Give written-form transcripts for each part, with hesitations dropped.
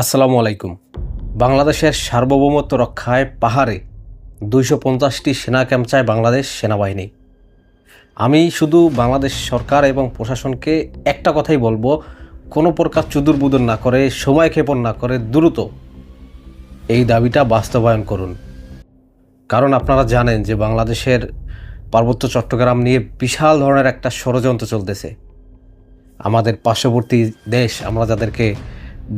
আসসালামু আলাইকুম। বাংলাদেশের সার্বভৌমত্ব রক্ষায় পাহাড়ে ২৫০টি সেনা ক্যাম্প চায় বাংলাদেশ সেনাবাহিনী। আমি শুধু বাংলাদেশ সরকার এবং প্রশাসনকে একটা কথাই বলবো, কোনো প্রকার চুদুরবুদুর না করে, সময় ক্ষেপণ না করে দ্রুত এই দাবিটা বাস্তবায়ন করুন। কারণ আপনারা জানেন যে বাংলাদেশের পার্বত্য চট্টগ্রাম নিয়ে বিশাল ধরনের একটা ষড়যন্ত্র চলতেছে। আমাদের পার্শ্ববর্তী দেশ, আমরা যাদেরকে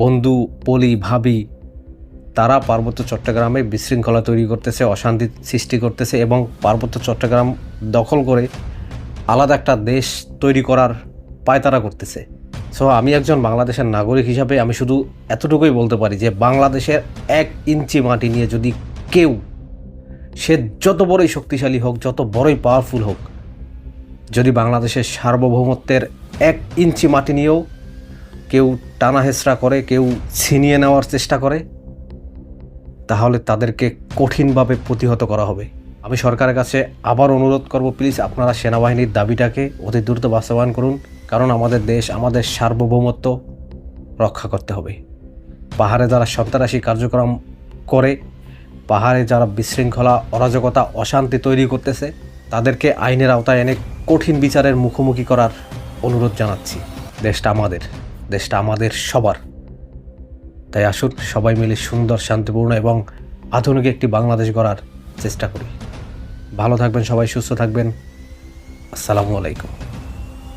বন্ধু বলি, ভাবি, তারা পার্বত্য চট্টগ্রামে বিশৃঙ্খলা তৈরি করতেছে, অশান্তি সৃষ্টি করতেছে এবং পার্বত্য চট্টগ্রাম দখল করে আলাদা একটা দেশ তৈরি করার পায়তারা করতেছে। সো আমি একজন বাংলাদেশের নাগরিক হিসাবে আমি শুধু এতটুকুই বলতে পারি যে বাংলাদেশের ১ ইঞ্চি মাটি নিয়ে যদি কেউ, সে যত বড়ই শক্তিশালী হোক, যত বড়ই পাওয়ারফুল হোক, যদি বাংলাদেশের সার্বভৌমত্বের ১ ইঞ্চি মাটি নিয়েও কেউ টানাহেচড়া করে, কেউ ছিনিয়ে নেওয়ার চেষ্টা করে, তাহলে তাদেরকে কঠিনভাবে প্রতিহত করা হবে। আমি সরকারের কাছে আবার অনুরোধ করব, প্লিজ আপনারা সেনাবাহিনীর দাবিটাকে অতি দ্রুত বাস্তবায়ন করুন। কারণ আমাদের দেশ, আমাদের সার্বভৌমত্ব রক্ষা করতে হবে। পাহাড়ে যারা সন্ত্রাসী কার্যক্রম করে, পাহাড়ে যারা বিশৃঙ্খলা, অরাজকতা, অশান্তি তৈরি করতেছে, তাদেরকে আইনের আওতায় এনে কঠিন বিচারের মুখোমুখি করার অনুরোধ জানাচ্ছি। দেশটা আমাদের, দেশটা আমাদের সবার। তাই আসুন সবাই মিলে সুন্দর, শান্তিপূর্ণ এবং আধুনিক একটি বাংলাদেশ গড়ার চেষ্টা করি। ভালো থাকবেন সবাই, সুস্থ থাকবেন। আসসালামু আলাইকুম।